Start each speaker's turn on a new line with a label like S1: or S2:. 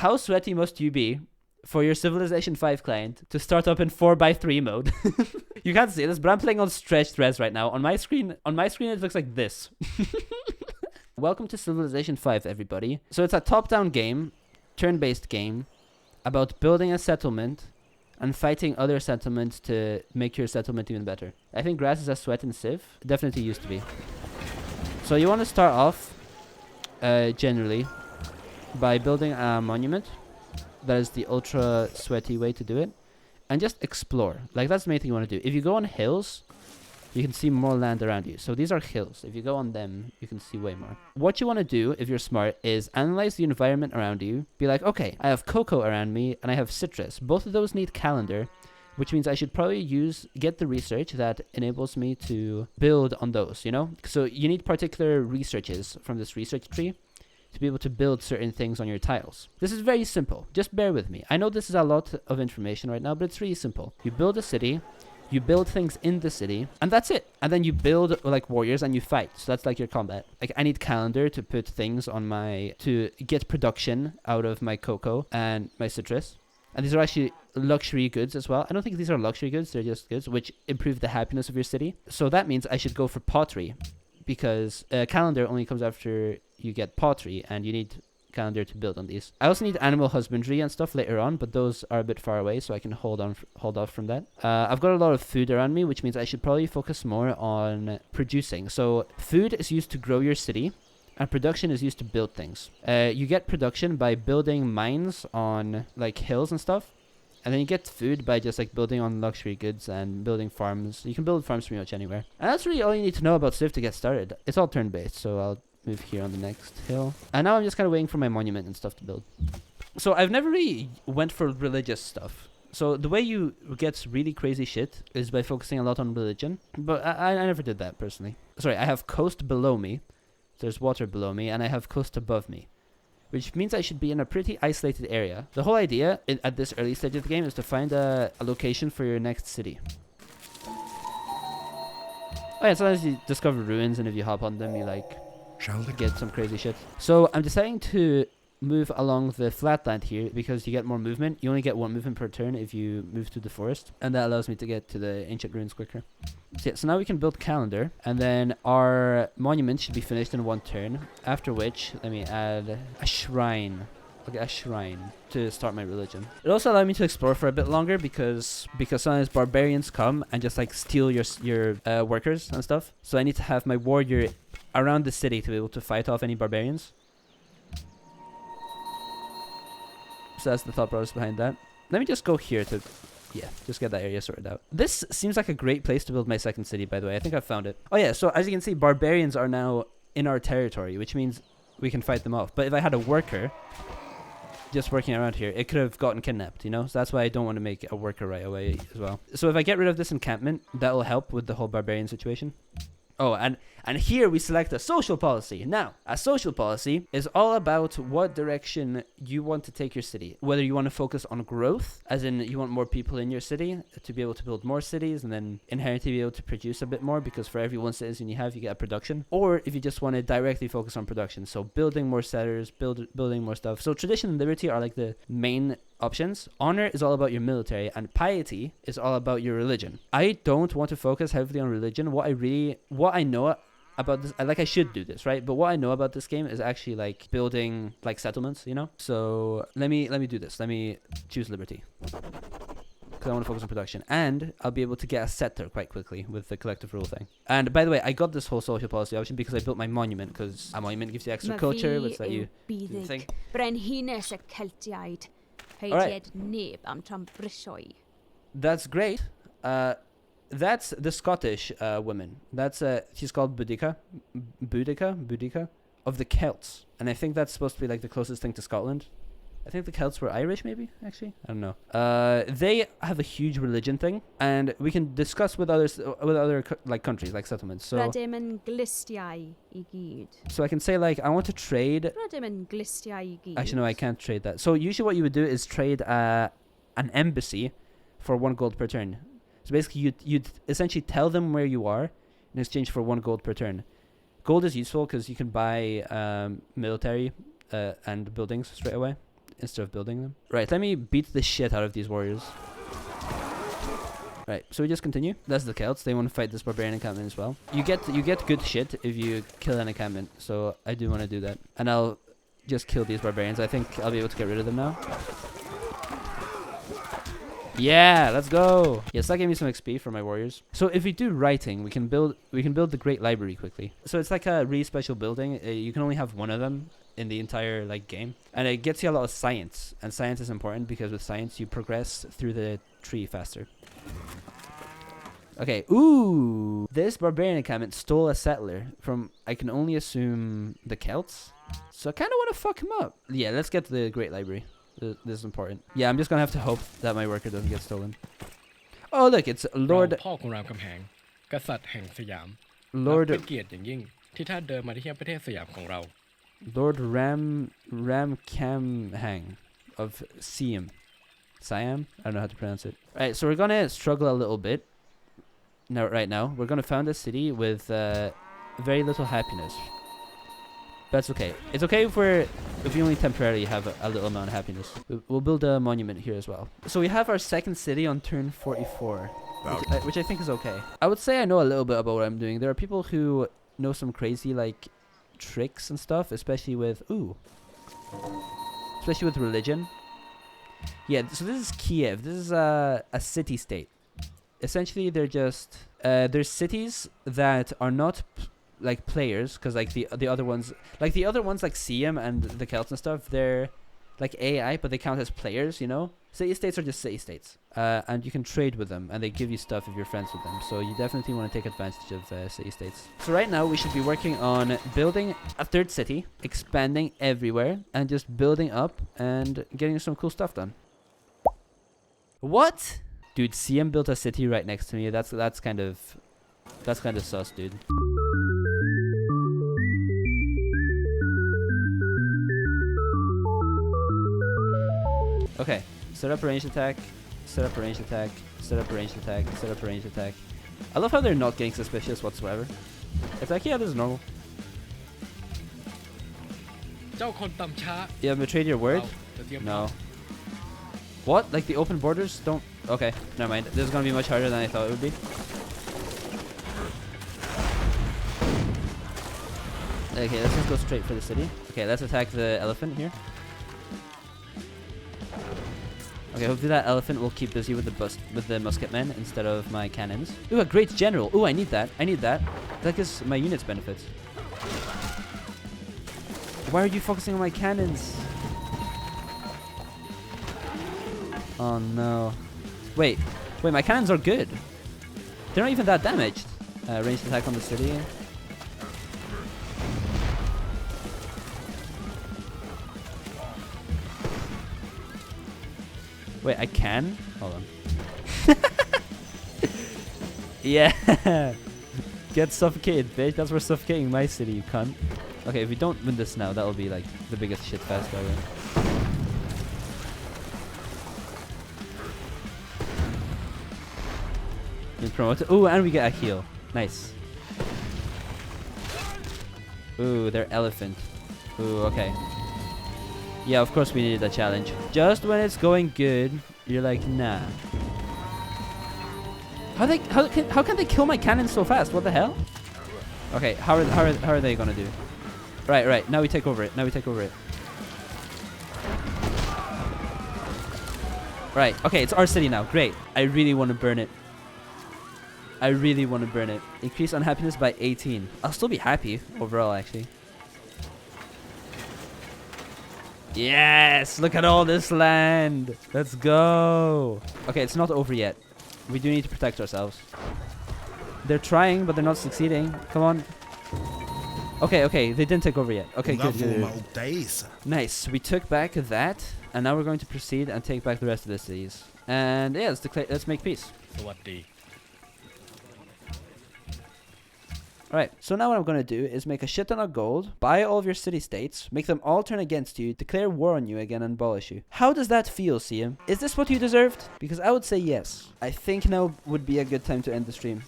S1: how sweaty must you be for your Civilization 5 client to start up in 4x3 mode? You can't see this, but I'm playing on stretched res right now. On my screen, it looks like this. Welcome to Civilization 5, everybody. So it's a top-down game, turn-based game, about building a settlement and fighting other settlements to make your settlement even better. I think grass is a sweat in Civ. It definitely used to be. So you want to start off, generally, by building a monument. That is the ultra sweaty way to do it. And just explore. Like, that's the main thing you want to do. If you go on hills, you can see more land around you. So these are hills. If you go on them, you can see way more. What you want to do, if you're smart, is analyze the environment around you. Be like, okay, I have cocoa around me, and I have citrus. Both of those need calendar, which means I should probably get the research that enables me to build on those, you know? So you need particular researches from this research tree to be able to build certain things on your tiles. This is very simple. Just bear with me. I know this is a lot of information right now, but it's really simple. You build a city, you build things in the city, and that's it. And then you build like warriors and you fight. So that's like your combat. Like, I need calendar to put things on to get production out of my cocoa and my citrus. And these are actually luxury goods as well. I don't think these are luxury goods. They're just goods which improve the happiness of your city. So that means I should go for pottery, because calendar only comes after you get pottery, and you need calendar to build on these. I also need animal husbandry and stuff later on, but those are a bit far away, so I can hold off from that. I've got a lot of food around me, which means I should probably focus more on producing. So food is used to grow your city, and production is used to build things. You get production by building mines on like hills and stuff, and then you get food by just like building on luxury goods and building farms. You can build farms pretty much anywhere. And that's really all you need to know about Civ to get started. It's all turn-based, so I'll move here on the next hill. And now I'm just kind of waiting for my monument and stuff to build. So I've never really went for religious stuff. So the way you get really crazy shit is by focusing a lot on religion. But I never did that, personally. Sorry, I have coast below me. There's water below me, and I have coast above me, which means I should be in a pretty isolated area. The whole idea at this early stage of the game is to find a location for your next city. Oh yeah, sometimes you discover ruins, and if you hop on them, you like get some crazy shit. So I'm deciding to move along the flatland here because you get more movement. You only get one movement per turn if you move to the forest, and that allows me to get to the ancient ruins quicker. So yeah, so now we can build calendar, and then our monument should be finished in one turn, after which let me add a shrine. I'll get a shrine to start my religion. It also allowed me to explore for a bit longer because sometimes barbarians come and just like steal your workers and stuff. So I need to have my warrior around the city to be able to fight off any barbarians. So that's the thought process behind that. Let me just go here to, yeah, just get that area sorted out. This seems like a great place to build my second city, by the way. I think I've found it. Oh yeah, so as you can see, barbarians are now in our territory, which means we can fight them off. But if I had a worker just working around here, it could have gotten kidnapped, you know? So that's why I don't want to make a worker right away as well. So if I get rid of this encampment, that will help with the whole barbarian situation. Oh, and here we select a social policy. Now, a social policy is all about what direction you want to take your city. Whether you want to focus on growth, as in you want more people in your city to be able to build more cities and then inherently be able to produce a bit more, because for every one citizen you have, you get a production. Or if you just want to directly focus on production, so building more settlers, building more stuff. So tradition and liberty are like the main options. Honor is all about your military, and piety is all about your religion. I don't want to focus heavily on religion. What I know about this, I should do this, right? But what I know about this game is actually like building like settlements, you know? So let me do this. Let me choose liberty, because I want to focus on production, and I'll be able to get a settler quite quickly with the collective rule thing. And by the way, I got this whole social policy option because I built my monument, because a monument gives you extra culture, which let you do the thing. Alright. That's great. That's the Scottish woman. That's she's called Boudica of the Celts, and I think that's supposed to be like the closest thing to Scotland. I think the Celts were Irish, maybe, actually. I don't know. They have a huge religion thing, and we can discuss with other like countries, like settlements. So I can say like I want to trade. Actually, no, I can't trade that. So usually, what you would do is trade an embassy for 1 gold per turn. So basically, you'd essentially tell them where you are in exchange for 1 gold per turn. Gold is useful because you can buy military and buildings straight away. instead of building them. Right, let me beat the shit out of these warriors. Right, so we just continue. That's the Celts. They want to fight this barbarian encampment as well. You get good shit if you kill an encampment, so I do want to do that. And I'll just kill these barbarians. I think I'll be able to get rid of them now. Yeah, let's go. Yes, that gave me some XP for my warriors. So if we do writing, we can build the Great Library quickly. So it's like a really special building. You can only have one of them in the entire like game, and it gets you a lot of science. And science is important because with science you progress through the tree faster. Okay, ooh, this barbarian encampment stole a settler from, I can only assume, the Celts. So I kind of want to fuck him up. Yeah, let's get to the Great Library. This is important. Yeah, I'm just gonna have to hope that my worker doesn't get stolen. Oh, look, it's Lord.
S2: พ่อของรามคำแหงกษัตริย์แห่งสยาม
S1: Lord
S2: เป็นเกียรติอย่างยิ่งที่ท่านเดินมาที่ประเทศสยามของเรา
S1: Lord Ramkamhang of Siam. Siam? I don't know how to pronounce it. Alright, so we're gonna struggle a little bit. Now, right now, we're gonna found a city with very little happiness. That's okay. It's okay if we only temporarily have a little amount of happiness. We'll build a monument here as well. So we have our second city on turn 44, which I think is okay. I would say I know a little bit about what I'm doing. There are people who know some crazy like tricks and stuff, especially with religion. Yeah, so this is Kiev. This is a city-state. Essentially, they're just there's cities that are not like players, because like the other ones like Siam and the Celts and stuff, they're like AI, but they count as players, you know. City-states are just city-states, and you can trade with them, and they give you stuff if you're friends with them. So you definitely want to take advantage of city-states. So right now we should be working on building a third city, expanding everywhere, and just building up and getting some cool stuff done. What? Dude, Siam built a city right next to me. That's kind of sus, dude. Okay, set up a ranged attack, set up a ranged attack, set up a ranged attack, set up a ranged attack. I love how they're not getting suspicious whatsoever. It's like, yeah, this is normal.
S2: เจ้าคนต่ำช้า
S1: You have betrayed your word?
S2: จะเตรียม
S1: No. What? Like the open borders don't... Okay, never mind. This is gonna be much harder than I thought it would be. Okay, let's just go straight for the city. Okay, let's attack the elephant here. Okay, hopefully that elephant will keep busy with the musketmen instead of my cannons. Ooh, a great general. Ooh, I need that. I need that. That gives my units benefits. Why are you focusing on my cannons? Oh no. Wait, my cannons are good. They're not even that damaged. Ranged attack on the city. Wait, I can? Hold on. Yeah. Get suffocated, bitch. That's for suffocating my city, you cunt. Okay, if we don't win this now, that'll be like the biggest shit fest ever. Been promoted. Ooh, and we get a heal. Nice. Ooh, they're elephant. Ooh, okay. Yeah, of course we needed a challenge. Just when it's going good, you're like, nah. How can they kill my cannon so fast? What the hell? Okay, how are they gonna do? Right. Now we take over it. Right. Okay, it's our city now. Great. I really want to burn it. Increase unhappiness by 18. I'll still be happy overall, actually. Yes! Look at all this land! Let's go! Okay, it's not over yet. We do need to protect ourselves. They're trying, but they're not succeeding. Come on. Okay, they didn't take over yet. Okay, good. Nice. We took back that, and now we're going to proceed and take back the rest of the cities. And yeah, let's make peace.
S2: สวัสดี
S1: Alright, so now what I'm going to do is make a shit ton of gold, buy all of your city-states, make them all turn against you, declare war on you again, and abolish you. How does that feel, Siam? Is this what you deserved? Because I would say yes. I think now would be a good time to end the stream.